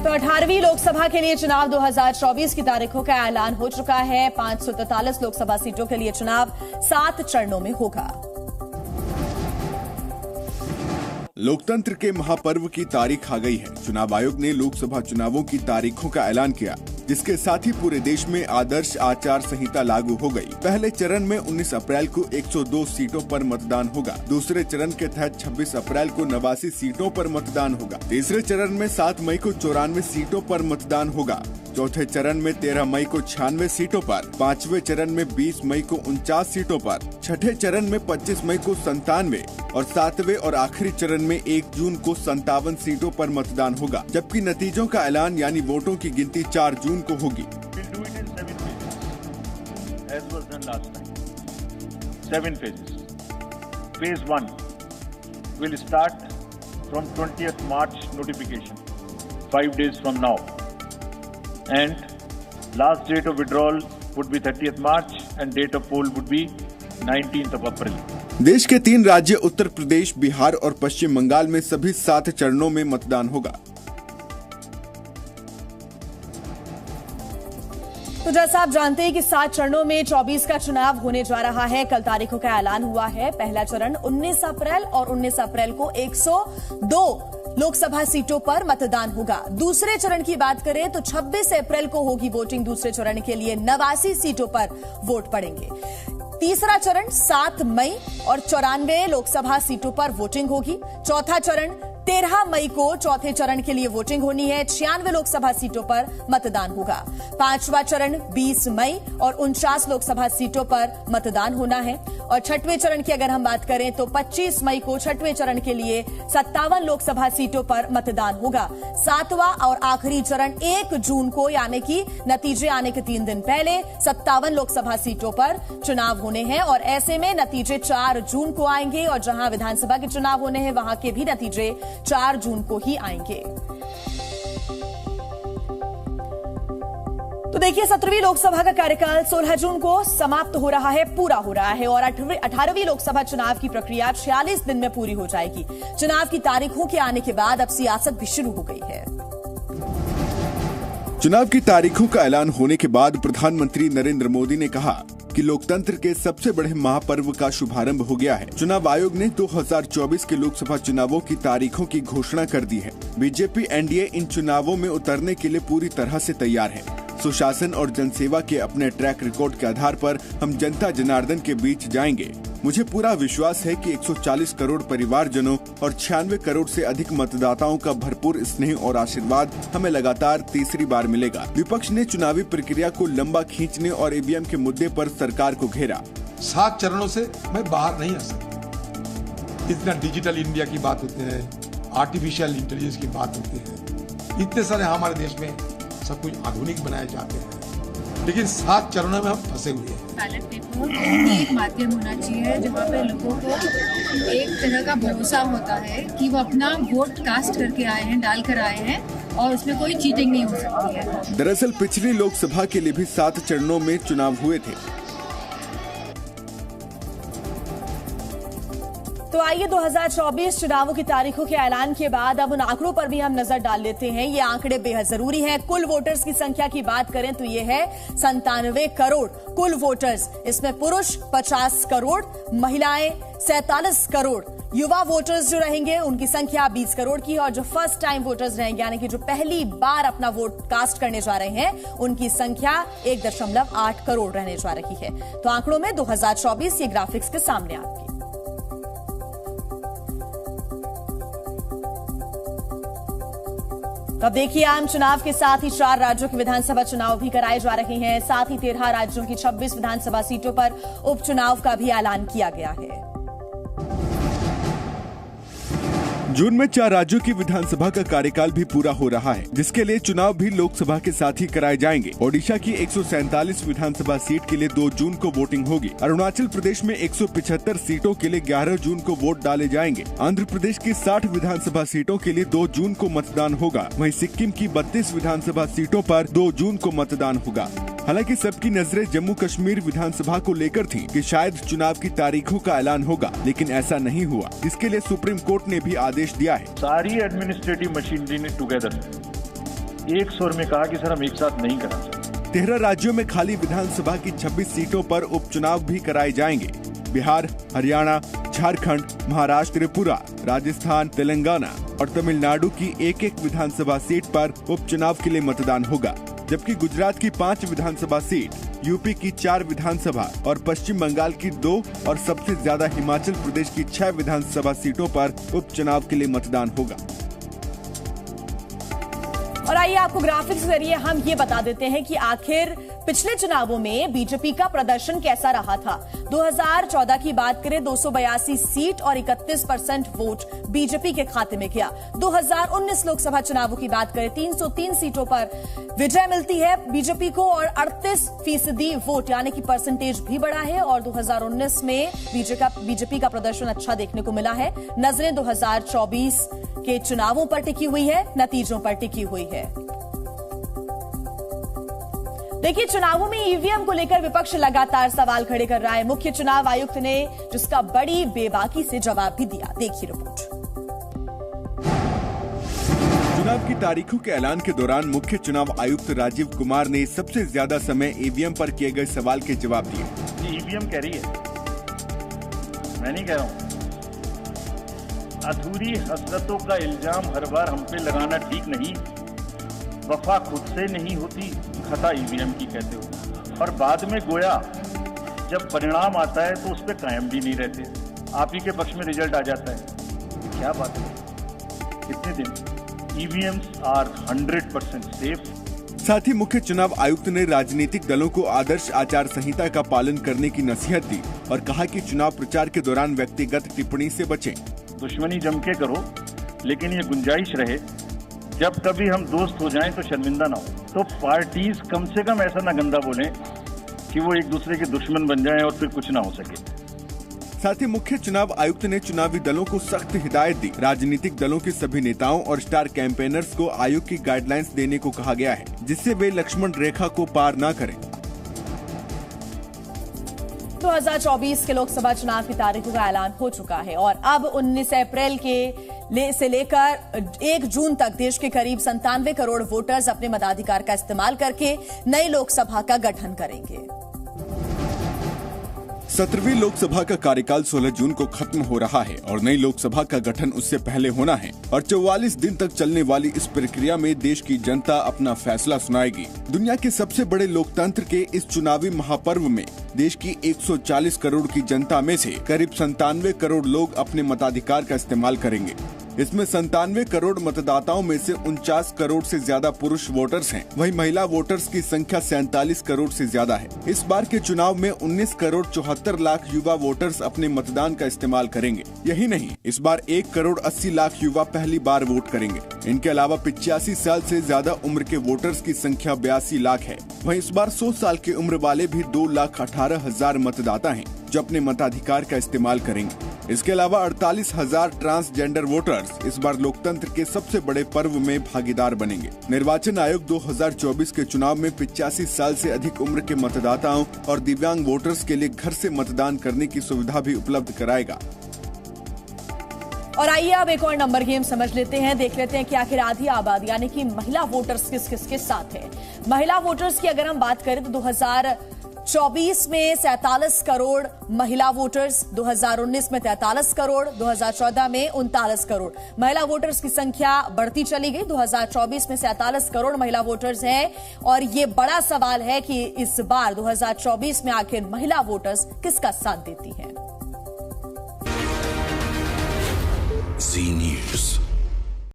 तो 18वीं लोकसभा के लिए चुनाव 2024 की तारीखों का ऐलान हो चुका है। 543 लोकसभा सीटों के लिए चुनाव 7 चरणों में होगा। लोकतंत्र के महापर्व की तारीख आ गई है। चुनाव आयोग ने लोकसभा चुनावों की तारीखों का ऐलान किया, जिसके साथ ही पूरे देश में आदर्श आचार संहिता लागू हो गई। पहले चरण में 19 अप्रैल को 102 सीटों पर मतदान होगा। दूसरे चरण के तहत 26 अप्रैल को 89 सीटों पर मतदान होगा। तीसरे चरण में 7 मई को 94 सीटों पर मतदान होगा। चौथे चरण में 13 मई को 96 सीटों पर, पांचवें चरण में 20 मई को 49 सीटों पर, छठे चरण में 25 मई को 97 और सातवें और आखिरी चरण में 1 जून को 57 सीटों पर मतदान होगा। जबकि नतीजों का ऐलान यानी वोटों की गिनती 4 जून को होगी। Phase 1 will start from 20th March notification, 5 days from now. And last date of withdrawal would be 30th March and date of poll would be 19th of April. देश के 3 राज्य उत्तर प्रदेश, बिहार और पश्चिम बंगाल में सभी 7 चरणों में मतदान होगा। तो जैसा आप जानते हैं कि 7 चरणों में 24 का चुनाव होने जा रहा है। कल तारीखों का ऐलान हुआ है। पहला चरण 19 अप्रैल और 19 अप्रैल को 102 लोकसभा सीटों पर मतदान होगा। दूसरे चरण की बात करें तो 26 अप्रैल को होगी वोटिंग। दूसरे चरण के लिए 89 सीटों पर वोट पड़ेंगे। तीसरा चरण 7 मई और 94 लोकसभा सीटों पर वोटिंग होगी। चौथा चरण 13 मई को चौथे चरण के लिए वोटिंग होनी है। 96 लोकसभा सीटों पर मतदान होगा। पांचवा चरण 20 मई और 49 लोकसभा सीटों पर मतदान होना है। और छठवें चरण की अगर हम बात करें तो 25 मई को छठवें चरण के लिए 57 लोकसभा सीटों पर मतदान होगा। सातवां और आखिरी चरण 1 जून को यानी कि नतीजे आने के 3 दिन पहले 57 लोकसभा सीटों पर चुनाव होने हैं। और ऐसे में नतीजे 4 जून को आएंगे और जहां विधानसभा के चुनाव होने हैं वहां के भी नतीजे 4 जून को ही आएंगे। तो देखिए 17वीं लोकसभा का कार्यकाल 16 जून को समाप्त हो रहा है, पूरा हो रहा है और 18वीं लोकसभा चुनाव की प्रक्रिया 46 दिन में पूरी हो जाएगी। चुनाव की तारीखों के आने के बाद अब सियासत भी शुरू हो गई है। चुनाव की तारीखों का ऐलान होने के बाद प्रधानमंत्री नरेंद्र मोदी ने कहा कि लोकतंत्र के सबसे बड़े महापर्व का शुभारंभ हो गया है। चुनाव आयोग ने 2024 के लोकसभा चुनावों की तारीखों की घोषणा कर दी है। बीजेपी एनडीए इन चुनावों में उतरने के लिए पूरी तरह से तैयार है। सुशासन और जनसेवा के अपने ट्रैक रिकॉर्ड के आधार पर हम जनता जनार्दन के बीच जाएंगे। मुझे पूरा विश्वास है कि 140 करोड़ परिवारजनों और 96 करोड़ से अधिक मतदाताओं का भरपूर स्नेह और आशीर्वाद हमें लगातार तीसरी बार मिलेगा। विपक्ष ने चुनावी प्रक्रिया को लंबा खींचने और ईवीएम के मुद्दे पर सरकार को घेरा। 7 चरणों से मैं बाहर नहीं आ सकता। इतना डिजिटल इंडिया की बात होती है, आर्टिफिशियल इंटेलिजेंस की बात होती है, इतने सारे हमारे देश में सब कुछ आधुनिक बनाए जाते हैं, लेकिन 7 चरणों में हम फंसे हुए हैं। बैलेट पेपर एक माध्यम होना चाहिए जहाँ पे लोगों को एक तरह का भरोसा होता है कि वो अपना वोट कास्ट करके आए हैं, डाल कर आए हैं और उसमें कोई चीटिंग नहीं हो सकती है। दरअसल पिछली लोकसभा के लिए भी 7 चरणों में चुनाव हुए थे। तो आइए 2024 चुनावों की तारीखों के ऐलान के बाद अब उन आंकड़ों पर भी हम नजर डाल लेते हैं। ये आंकड़े बेहद जरूरी हैं। कुल वोटर्स की संख्या की बात करें तो ये है 97 करोड़ कुल वोटर्स। इसमें पुरुष 50 करोड़, महिलाएं 47 करोड़, युवा वोटर्स जो रहेंगे उनकी संख्या 20 करोड़ की है और जो फर्स्ट टाइम वोटर्स रहेंगे यानी कि जो पहली बार अपना वोट कास्ट करने जा रहे हैं उनकी संख्या 1.8 करोड़ रहने जा रही है। तो आंकड़ों में 2024 ये ग्राफिक्स के सामने आपकी। तो अब देखिए आम चुनाव के साथ ही 4 राज्यों के विधानसभा चुनाव भी कराए जा रहे हैं। साथ ही 13 राज्यों की 26 विधानसभा सीटों पर उपचुनाव का भी ऐलान किया गया है। जून में 4 राज्यों की विधानसभा का कार्यकाल भी पूरा हो रहा है, जिसके लिए चुनाव भी लोकसभा के साथ ही कराए जाएंगे। ओडिशा की 147 विधानसभा सीट के लिए 2 जून को वोटिंग होगी। अरुणाचल प्रदेश में 175 सीटों के लिए 11 जून को वोट डाले जाएंगे। आंध्र प्रदेश की 60 विधानसभा सीटों के लिए 2 जून को मतदान होगा। वहीं सिक्किम की 32 विधानसभा सीटों पर 2 जून को मतदान होगा। हालांकि सबकी नजरें जम्मू कश्मीर विधानसभा को लेकर थी कि शायद चुनाव की तारीखों का ऐलान होगा, लेकिन ऐसा नहीं हुआ, जिसके लिए सुप्रीम कोर्ट ने भी आदेश दिया है। सारी एडमिनिस्ट्रेटिव मशीनरी ने टुगेदर एक स्वर में कहा कि सर हम एक साथ नहीं करना चाहते। 13 राज्यों में खाली विधानसभा की 26 सीटों पर उपचुनाव भी कराए जाएंगे। बिहार, हरियाणा, झारखंड, महाराष्ट्र, त्रिपुरा, राजस्थान, तेलंगाना और तमिलनाडु की एक-एक विधानसभा सीट पर उपचुनाव के लिए मतदान होगा, जबकि गुजरात की 5 विधानसभा सीट, यूपी की 4 विधानसभा और पश्चिम बंगाल की 2 और सबसे ज्यादा हिमाचल प्रदेश की 6 विधानसभा सीटों पर उपचुनाव के लिए मतदान होगा। और आइए आपको ग्राफिक्स के जरिए हम ये बता देते हैं कि आखिर पिछले चुनावों में बीजेपी का प्रदर्शन कैसा रहा था। 2014 की बात करें, 282 सीट और 31% वोट बीजेपी के खाते में गया। 2019 लोकसभा चुनावों की बात करें, 303 सीटों पर विजय मिलती है बीजेपी को और 38% वोट यानी कि परसेंटेज भी बढ़ा है। और 2019 में बीजेपी का प्रदर्शन अच्छा देखने को मिला है। नजरें 2024 के चुनावों पर टिकी हुई है, नतीजों पर टिकी हुई है। देखिए, चुनावों में ईवीएम को लेकर विपक्ष लगातार सवाल खड़े कर रहा है। मुख्य चुनाव आयुक्त ने जिसका बड़ी बेबाकी से जवाब भी दिया। देखिए रिपोर्ट। चुनाव की तारीखों के ऐलान के दौरान मुख्य चुनाव आयुक्त राजीव कुमार ने सबसे ज्यादा समय ईवीएम पर किए गए सवाल के जवाब दिए। ईवीएम कह रही है, मैं नहीं कह रहा हूँ। अधूरी हसरतों का इल्जाम हर बार हम पे लगाना ठीक नहीं। वफा खुद से नहीं होती, खता ईवीएम की कहते हो। और बाद में गोया जब परिणाम आता है तो उस पर कायम भी नहीं रहते, आप ही के पक्ष में रिजल्ट आ जाता है। क्या बात है, कितने दिन ईवीएम्स आर 100% सेफ। साथ ही मुख्य चुनाव आयुक्त ने राजनीतिक दलों को आदर्श आचार संहिता का पालन करने की नसीहत दी और कहा कि चुनाव प्रचार के दौरान व्यक्तिगत टिप्पणी से बचें। दुश्मनी जम के करो, लेकिन ये गुंजाइश रहे जब कभी हम दोस्त हो जाएं तो शर्मिंदा ना हो। तो पार्टीज कम से कम ऐसा ना गंदा बोलें कि वो एक दूसरे के दुश्मन बन जाएं और फिर कुछ ना हो सके। साथ ही मुख्य चुनाव आयुक्त ने चुनावी दलों को सख्त हिदायत दी। राजनीतिक दलों के सभी नेताओं और स्टार कैंपेनर्स को आयोग की गाइडलाइंस देने को कहा गया है, जिससे वे लक्ष्मण रेखा को पार न करें। 2024 के लोकसभा चुनाव की तारीखों का ऐलान हो चुका है और अब 19 अप्रैल से लेकर 1 जून तक देश के करीब 97 करोड़ वोटर्स अपने मताधिकार का इस्तेमाल करके नई लोकसभा का गठन करेंगे। 17वीं लोकसभा का कार्यकाल 16 जून को खत्म हो रहा है और नई लोकसभा का गठन उससे पहले होना है और 44 दिन तक चलने वाली इस प्रक्रिया में देश की जनता अपना फैसला सुनाएगी। दुनिया के सबसे बड़े लोकतंत्र के इस चुनावी महापर्व में देश की 140 करोड़ की जनता में से करीब 97 करोड़ लोग अपने मताधिकार का इस्तेमाल करेंगे। इसमें 97 करोड़ मतदाताओं में से 49 करोड़ से ज्यादा पुरुष वोटर्स हैं। वहीं महिला वोटर्स की संख्या 47 करोड़ से ज्यादा है। इस बार के चुनाव में 19 करोड़ 74 लाख युवा वोटर्स अपने मतदान का इस्तेमाल करेंगे। यही नहीं, इस बार 1 करोड़ 80 लाख युवा पहली बार वोट करेंगे। इनके अलावा 85 साल से ज्यादा उम्र के वोटर्स की संख्या 82 लाख है। वहीं इस बार 100 साल की उम्र वाले भी 2,18,000 मतदाता हैं जो अपने मताधिकार का इस्तेमाल करेंगे। इसके अलावा 48,000 ट्रांसजेंडर वोटर्स इस बार लोकतंत्र के सबसे बड़े पर्व में भागीदार बनेंगे। निर्वाचन आयोग 2024 के चुनाव में 85 साल से अधिक उम्र के मतदाताओं और दिव्यांग वोटर्स के लिए घर से मतदान करने की सुविधा भी उपलब्ध कराएगा। और आइए अब एक और नंबर गेम समझ लेते हैं, देख लेते हैं कि आखिर आधी आबादी यानी कि महिला वोटर्स किस किस के साथ है। महिला वोटर्स की अगर हम बात करें तो 2024 में 47 करोड़ महिला वोटर्स, 2019 में 43 करोड़, 2014 में 39 करोड़ महिला वोटर्स की संख्या बढ़ती चली गई। 2024 में 47 करोड़ महिला वोटर्स हैं और ये बड़ा सवाल है कि इस बार 2024 में आखिर महिला वोटर्स किसका साथ देती हैं। Zee News.